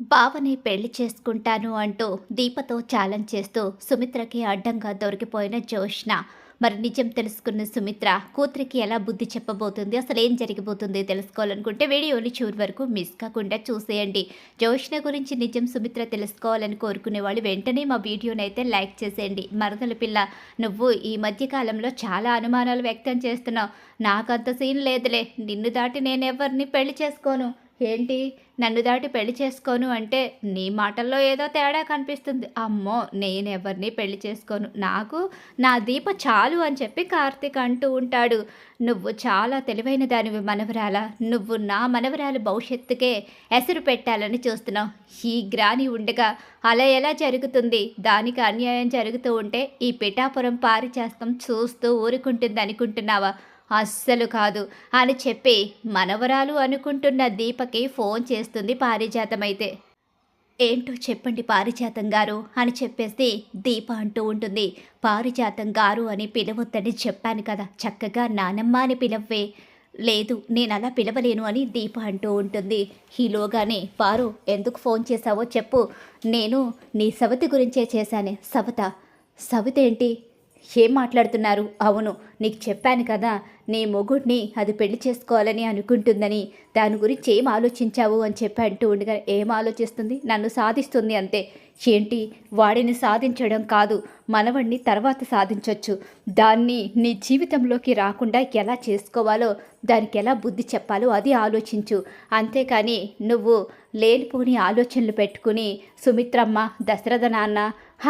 బావని పెళ్లి చేసుకుంటాను అంటూ దీపతో ఛాలెంజ్ చేస్తూ సుమిత్రకి అడ్డంగా దొరికిపోయిన జోష్న. మరి నిజం తెలుసుకున్న సుమిత్ర కూతురికి ఎలా బుద్ధి చెప్పబోతుంది, అసలు ఏం జరిగిపోతుంది తెలుసుకోవాలనుకుంటే వీడియోని చివరి వరకు మిస్ కాకుండా చూసేయండి. జోష్న గురించి నిజం సుమిత్ర తెలుసుకోవాలని కోరుకునే వాళ్ళు వెంటనే మా వీడియోని అయితే లైక్ చేసేయండి. మరదల పిల్ల, నువ్వు ఈ మధ్య కాలంలో చాలా అనుమానాలు వ్యక్తం చేస్తున్నావు. నాకంత సీన్ లేదులే, నిన్ను దాటి నేనెవరిని పెళ్లి చేసుకోను. ఏంటి, నన్ను దాటి పెళ్లి చేసుకోను అంటే నీ మాటల్లో ఏదో తేడా కనిపిస్తుంది. అమ్మో, నేనెవరిని పెళ్లి చేసుకోను, నాకు నా దీప చాలు అని చెప్పి కార్తీక్ అంటూ ఉంటాడు. నువ్వు చాలా తెలివైన దానివి మనవరాల, నువ్వు నా మనవరాలు భవిష్యత్తుకే ఎసరు పెట్టాలని చూస్తున్నావు. ఈ గ్రాని ఉండగా అలా ఎలా జరుగుతుంది? దానికి అన్యాయం జరుగుతూ ఉంటే ఈ పిఠాపురం పారిచేస్తాం చూస్తూ ఊరుకుంటుంది అనుకుంటున్నావా? అస్సలు కాదు అని చెప్పి మనవరాలు అనుకుంటున్న దీపకి ఫోన్ చేస్తుంది పారిజాతమైతే. ఏంటో చెప్పండి పారిజాతం గారు అని చెప్పేసి దీప అంటూ ఉంటుంది. పారిజాతం గారు అని పిలవద్దని చెప్పాను కదా, చక్కగా నానమ్మ అని పిలవ్వే. లేదు, నేను అలా పిలవలేను అని దీప అంటూ ఉంటుంది. ఈలోగానే పారు, ఎందుకు ఫోన్ చేశావో చెప్పు. నేను నీ సవతి గురించే చేశానే. సవితేంటి, ఏం మాట్లాడుతున్నారు? అవును, నీకు చెప్పాను కదా, నీ మొగుడిని అది పెళ్లి చేసుకోవాలని అనుకుంటుందని. దాని గురించి ఏం ఆలోచించావు అని చెప్పి అంటూ ఉండగా, ఏం ఆలోచిస్తుంది? నన్ను సాధిస్తుంది అంతే. ఏంటి, వాడిని సాధించడం కాదు, మనవడిని తర్వాత సాధించవచ్చు. దాన్ని నీ జీవితంలోకి రాకుండా ఎలా చేసుకోవాలో, దానికి ఎలా బుద్ధి చెప్పాలో అది ఆలోచించు. అంతేకాని నువ్వు లేనిపోని ఆలోచనలు పెట్టుకుని సుమిత్రమ్మ, దశరథ నాన్న,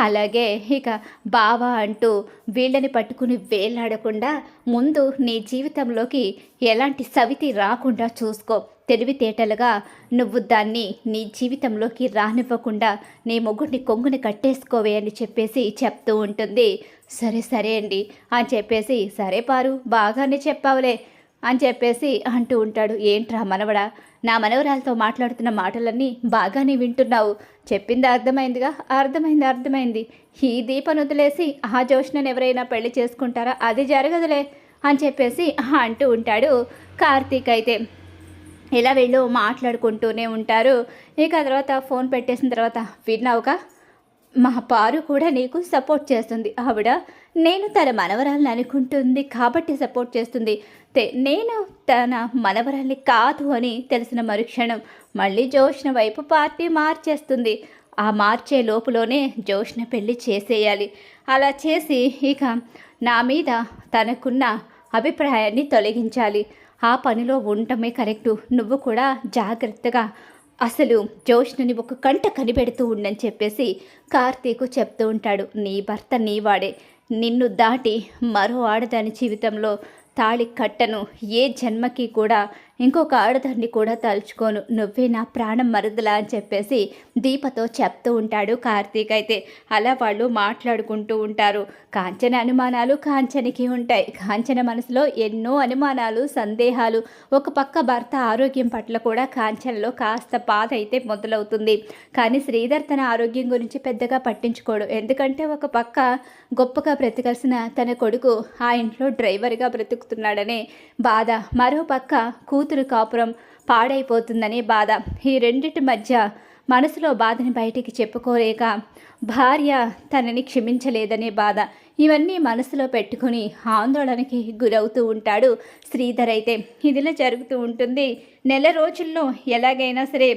అలాగే ఇక బావ అంటూ వీళ్ళని పట్టుకుని వేలాడకుండా ముందు నీ జీవితంలోకి ఎలాంటి సవితి రాకుండా చూసుకో. తెలివితేటలుగా నువ్వు దాన్ని నీ జీవితంలోకి రానివ్వకుండా నీ మొగుడిని కొంగుని కట్టేసుకోవే అని చెప్పేసి చెప్తూ ఉంటుంది. సరే సరే అండి అని చెప్పేసి, సరే పారు, బాగానే చెప్పావులే అని చెప్పేసి అంటూ ఉంటాడు. ఏంట్రా మనవడా, నా మనవరాలతో మాట్లాడుతున్న మాటలన్నీ బాగానే వింటున్నావు. చెప్పింది అర్థమైందిగా? అర్థమైంది. ఈ దీపను వదిలేసి ఆ జోష్నని ఎవరైనా పెళ్లి చేసుకుంటారా? అది జరగదులే అని చెప్పేసి అంటూ ఉంటాడు కార్తీక్ అయితే. ఇలా వీళ్ళు మాట్లాడుకుంటూనే ఉంటారు. ఇక తర్వాత ఫోన్ పెట్టేసిన తర్వాత, విన్నావుగా, మా పారు కూడా నీకు సపోర్ట్ చేస్తుంది. ఆవిడ నేను తన మనవరాలను అనుకుంటుంది కాబట్టి సపోర్ట్ చేస్తుంది. నేను తన మనవరాల్ని కాదు అని తెలిసిన మరుక్షణం మళ్ళీ జోష్న వైపు పార్టీ మార్చేస్తుంది. ఆ మార్చే లోపులోనే జోష్న పెళ్లి చేసేయాలి. అలా చేసి ఇక నా మీద తనకున్న అభిప్రాయాన్ని తొలగించాలి. ఆ పనిలో ఉండటమే కరెక్టు. నువ్వు కూడా జాగ్రత్తగా అసలు జోష్నని ఒక కంట కనిపెడుతూ ఉండని చెప్పేసి కార్తీకు చెప్తూ ఉంటాడు. నీ భర్త నీవాడే, నిన్ను దాటి మరో ఆడదాని జీవితంలో తాళి కట్టను. ఏ జన్మకి కూడా ఇంకొక ఆడదాన్ని కూడా తలుచుకోను. నువ్వే నా ప్రాణం మరుదలా అని చెప్పేసి దీపతో చెప్తూ ఉంటాడు కార్తీక్ అయితే. అలా వాళ్ళు మాట్లాడుకుంటూ ఉంటారు. కాంచన అనుమానాలు కాంచనకి ఉంటాయి. కాంచన మనసులో ఎన్నో అనుమానాలు, సందేహాలు. ఒక పక్క భర్త ఆరోగ్యం పట్ల కూడా కాంచనలో కాస్త బాధ అయితే మొదలవుతుంది. కానీ శ్రీధర్ తన ఆరోగ్యం గురించి పెద్దగా పట్టించుకోడు. ఎందుకంటే ఒక పక్క గొప్పగా బ్రతకాల్సిన తన కొడుకు ఆ ఇంట్లో డ్రైవర్గా బ్రతుకుతున్నాడనే బాధ, మరో పక్క కూతురు కాపురం పాడైపోతుందనే బాధ. ఈ రెండిటి మధ్య మనసులో బాధని బయటికి చెప్పుకోలేక భార్య తనని క్షమించలేదనే బాధ, ఇవన్నీ మనసులో పెట్టుకుని ఆందోళనకి గురవుతూ ఉంటాడు శ్రీధర్ అయితే. ఇదిలా జరుగుతూ ఉంటుంది. నెల రోజుల్లో ఎలాగైనా సరే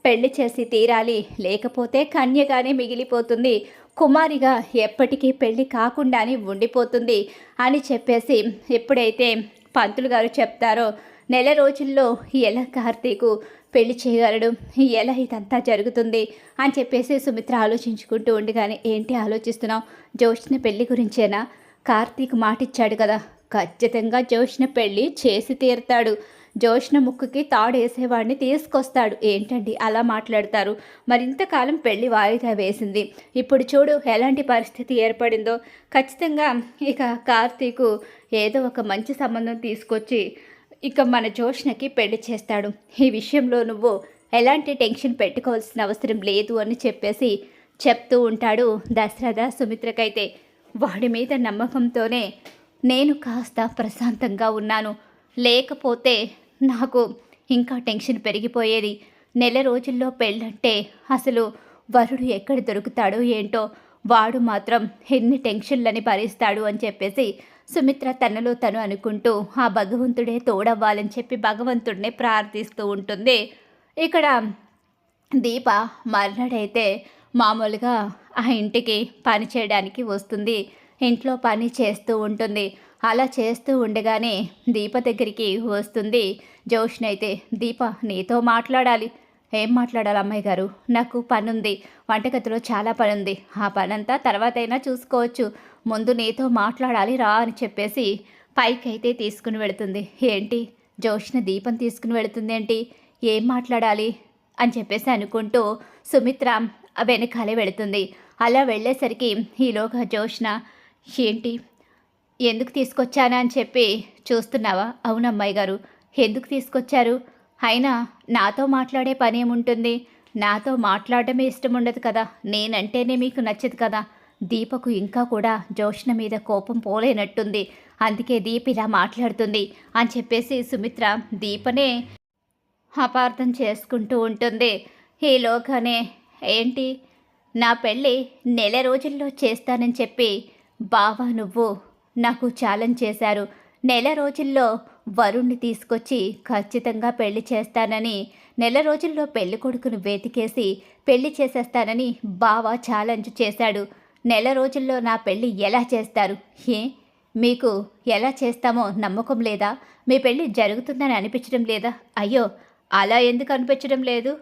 పెళ్లి చేసి తీరాలి, లేకపోతే కన్యగానే మిగిలిపోతుంది, కుమారిగా ఎప్పటికీ పెళ్లి కాకుండానే ఉండిపోతుంది అని చెప్పేసి ఎప్పుడైతే పంతులు గారు చెప్తారో, నెల రోజుల్లో ఎలా కార్తీకు పెళ్లి చేయగలడు, ఎలా ఇదంతా జరుగుతుంది అని చెప్పేసి సుమిత్ర ఆలోచించుకుంటూ ఉండగానే, ఏంటి ఆలోచిస్తున్నావు? జోష్న పెళ్లి గురించేనా? కార్తీక్ మాటిచ్చాడు కదా, ఖచ్చితంగా జోష్న పెళ్లి చేసి తీరుతాడు. జోష్న ముక్కుకి తాడేసేవాడిని తీసుకొస్తాడు. ఏంటండి అలా మాట్లాడతారు? మరింతకాలం పెళ్లి వాయిదా వేసింది, ఇప్పుడు చూడు ఎలాంటి పరిస్థితి ఏర్పడిందో. ఖచ్చితంగా ఇక కార్తీకు ఏదో ఒక మంచి సంబంధం తీసుకొచ్చి ఇక మన జోష్నకి పెళ్లి చేస్తాడు. ఈ విషయంలో నువ్వు ఎలాంటి టెన్షన్ పెట్టుకోవాల్సిన అవసరం లేదు అని చెప్పేసి చెప్తూ ఉంటాడు దశరథ సుమిత్రకైతే. వాడి మీద నమ్మకంతోనే నేను కాస్త ప్రశాంతంగా ఉన్నాను, లేకపోతే నాకు ఇంకా టెన్షన్ పెరిగిపోయేది. నెల రోజుల్లో పెళ్ళంటే అసలు వరుడు ఎక్కడ దొరుకుతాడో ఏంటో, వాడు మాత్రం ఎన్ని టెన్షన్లని భరిస్తాడు అని చెప్పేసి సుమిత్ర తనలో తను అనుకుంటూ ఆ భగవంతుడే తోడవ్వాలని చెప్పి భగవంతుడినే ప్రార్థిస్తూ ఉంటుంది. ఇక్కడ దీప మర్నాడైతే మామూలుగా ఆ ఇంటికి పని చేయడానికి వస్తుంది. ఇంట్లో పని చేస్తూ ఉంటుంది. అలా చేస్తూ ఉండగానే దీప దగ్గరికి వస్తుంది జోష్న అయితే. దీప, నీతో మాట్లాడాలి. ఏం మాట్లాడాలి అమ్మాయి గారు? నాకు పనుంది, వంటగదిలో చాలా పనుంది, ఆ పనంతా తర్వాతైనా చూసుకోవచ్చు, ముందు నీతో మాట్లాడాలి రా అని చెప్పేసి పైకైతే తీసుకుని వెళుతుంది. ఏంటి జోష్న దీపం తీసుకుని వెళుతుంది ఏంటి? ఏం మాట్లాడాలి అని చెప్పేసి అనుకుంటూ సుమిత్ర వెనకాలే వెళుతుంది. అలా వెళ్ళేసరికి ఈలోగా జోష్న, ఏంటి ఎందుకు తీసుకొచ్చానా అని చెప్పి చూస్తున్నావా? అవునమ్మాయి గారు, ఎందుకు తీసుకొచ్చారు? అయినా నాతో మాట్లాడే పని ఏముంటుంది? నాతో మాట్లాడటమే ఇష్టం ఉండదు కదా, నేనంటేనే మీకు నచ్చదు కదా. దీపకు ఇంకా కూడా జోష్న మీద కోపం పోలేనట్టుంది, అందుకే దీప ఇలా మాట్లాడుతుంది అని చెప్పేసి సుమిత్ర దీపనే అపార్థం చేసుకుంటూ ఉంటుంది. ఈలోగానే, ఏంటి నా పెళ్ళి నెల రోజుల్లో చేస్తానని చెప్పి బావా నువ్వు నాకు ఛాలెంజ్ చేశారు. నెల రోజుల్లో వరుణ్ణి తీసుకొచ్చి ఖచ్చితంగా పెళ్లి చేస్తానని, నెల రోజుల్లో పెళ్లి కొడుకును వెతికేసి పెళ్లి చేసేస్తానని బావ ఛాలెంజ్ చేశాడు. నెల రోజుల్లో నా పెళ్లి ఎలా చేస్తారు? ఏ మీకు ఎలా చేస్తామో నమ్మకం లేదా? మీ పెళ్లి జరుగుతుందని అనిపించడం లేదా? అయ్యో, అలా ఎందుకు అనిపించడం లేదు?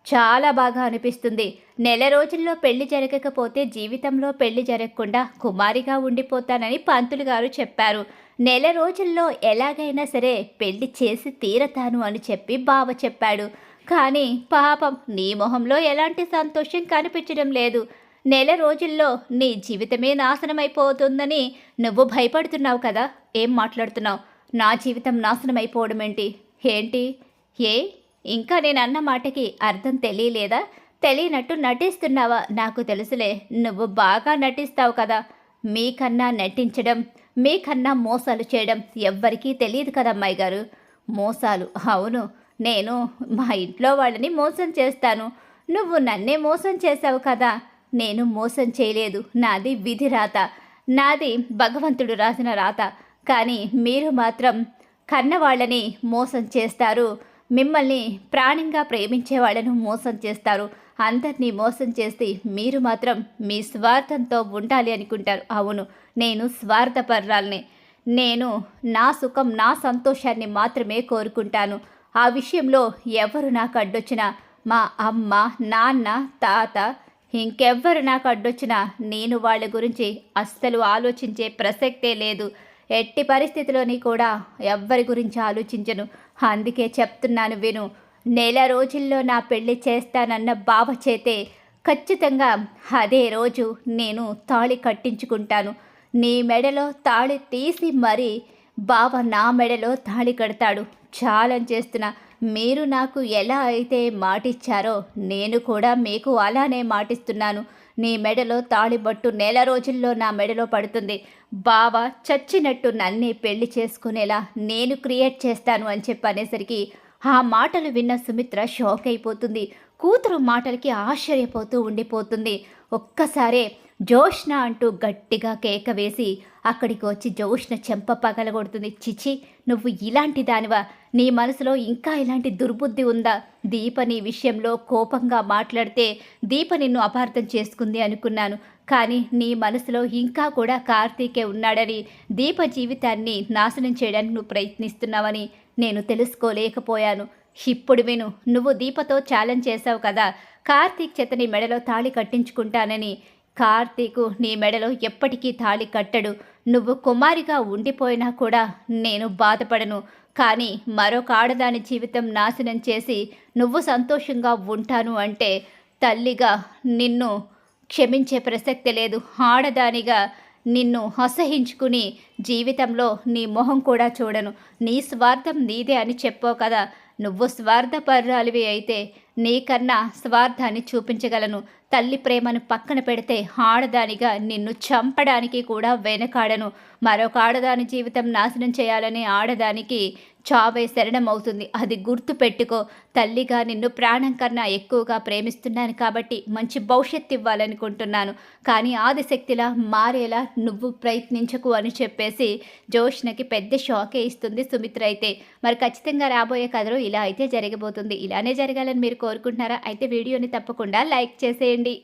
చాలా బాగా అనిపిస్తుంది. నెల రోజుల్లో పెళ్లి జరగకపోతే జీవితంలో పెళ్లి జరగకుండా కుమారిగా ఉండిపోతానని పంతులు గారు చెప్పారు. నెల రోజుల్లో ఎలాగైనా సరే పెళ్లి చేసి తీరతాను అని చెప్పి బావ చెప్పాడు. కానీ పాపం నీ మొహంలో ఎలాంటి సంతోషం కనిపించడం లేదు. నెల రోజుల్లో నీ జీవితమే నాశనమైపోతుందని నువ్వు భయపడుతున్నావు కదా. ఏం మాట్లాడుతున్నావు? నా జీవితం నాశనమైపోవడం ఏంటి? ఏ ఇంకా నేను అన్న మాటకి అర్థం తెలియలేదా? తెలియనట్టు నటిస్తున్నావా? నాకు తెలుసులే, నువ్వు బాగా నటిస్తావు కదా. మీకన్నా నటించడం, మీకన్నా మోసాలు చేయడం ఎవ్వరికీ తెలియదు కదా అమ్మాయి గారు. మోసాలు? అవును, నేను మా ఇంట్లో వాళ్ళని మోసం చేస్తాను. నువ్వు నన్నే మోసం చేశావు కదా. నేను మోసం చేయలేదు, నాది విధి రాత, నాది భగవంతుడు రాసిన రాత. కానీ మీరు మాత్రం కన్నవాళ్ళని మోసం చేస్తారు, మిమ్మల్ని ప్రాణంగా ప్రేమించే వాళ్ళను మోసం చేస్తారు. అందరినీ మోసం చేసి మీరు మాత్రం మీ స్వార్థంతో ఉండాలి అనుకుంటారు. అవును, నేను స్వార్థపర్రాల్ని. నేను నా సుఖం, నా సంతోషాన్ని మాత్రమే కోరుకుంటాను. ఆ విషయంలో ఎవరు నాకు అడ్డొచ్చినా, మా అమ్మ, నాన్న, తాత, ఇంకెవ్వరు నాకు అడ్డొచ్చినా నేను వాళ్ళ గురించి అస్సలు ఆలోచించే ప్రసక్తే లేదు. ఎట్టి పరిస్థితిలోని కూడా ఎవ్వరి గురించి ఆలోచించను. అందుకే చెప్తున్నాను విను. నెల రోజుల్లో నా పెళ్లి చేస్తానన్న బావ చేతే ఖచ్చితంగా అదే రోజు నేను తాళి కట్టించుకుంటాను. నీ మెడలో తాళి తీసి మరీ బావ నా మెడలో తాళి కడతాడు. ఛాలెంజ్ చేస్తున్నా. మీరు నాకు ఎలా అయితే మాటిచ్చారో నేను కూడా మీకు అలానే మాటిస్తున్నాను. నీ మెడలో తాళిబొట్టు నెల రోజుల్లో నా మెడలో పడుతుంది. బావ చచ్చినట్టు నన్నే పెళ్లి చేసుకునేలా నేను క్రియేట్ చేస్తాను అని చెప్పనేసరికి ఆ మాటలు విన్న సుమిత్ర షాక్ అయిపోతుంది. కూతురు మాటలకి ఆశ్చర్యపోతూ ఉండిపోతుంది. ఒక్కసారే జోష్న అంటూ గట్టిగా కేక వేసి అక్కడికి వచ్చి జోష్న చెంప పగలగొడుతుంది. చిచి, నువ్వు ఇలాంటి దానివా? నీ మనసులో ఇంకా ఇలాంటి దుర్బుద్ధి ఉందా? దీప నీ విషయంలో కోపంగా మాట్లాడితే దీప నిన్ను అపార్థం చేసుకుంది అనుకున్నాను. కానీ నీ మనసులో ఇంకా కూడా కార్తీకే ఉన్నాడని, దీప జీవితాన్ని నాశనం చేయడానికి నువ్వు ప్రయత్నిస్తున్నావని నేను తెలుసుకోలేకపోయాను. ఇప్పుడు విను. నువ్వు దీపతో ఛాలెంజ్ చేశావు కదా, కార్తీక్ చేత నీ మెడలో తాళి కట్టించుకుంటానని. కార్తీకు నీ మెడలో ఎప్పటికీ తాళి కట్టడు. నువ్వు కుమారిగా ఉండిపోయినా కూడా నేను బాధపడను. కానీ మరొక ఆడదాని జీవితం నాశనం చేసి నువ్వు సంతోషంగా ఉంటాను అంటే తల్లిగా నిన్ను క్షమించే ప్రసక్తి లేదు. ఆడదానిగా నిన్ను అసహించుకుని జీవితంలో నీ మొహం కూడా చూడను. నీ స్వార్థం నీదే అని చెప్పావు కదా. నువ్వు స్వార్థపరురాలివి అయితే నీకన్నా స్వార్థాన్ని చూపించగలను. తల్లి ప్రేమను పక్కన పెడితే ఆడదానిగా నిన్ను చంపడానికి కూడా వెనకాడను. మరొక ఆడదాని జీవితం నాశనం చేయాలని ఆడదానికి చావే శరణమవుతుంది. అది గుర్తుపెట్టుకో. తల్లిగా నిన్ను ప్రాణం కన్నా ఎక్కువగా ప్రేమిస్తున్నాను కాబట్టి మంచి భవిష్యత్తు ఇవ్వాలనుకుంటున్నాను. కానీ ఆదిశక్తిలా మారేలా నువ్వు ప్రయత్నించకు అని చెప్పేసి జోష్నకి పెద్ద షాకే ఇస్తుంది సుమిత్ర అయితే. మరి ఖచ్చితంగా రాబోయే కథలో ఇలా అయితే జరగబోతుంది. ఇలానే జరగాలని మీరు కోరుకుంటున్నారా? అయితే వీడియోని తప్పకుండా లైక్ చేసేయండి.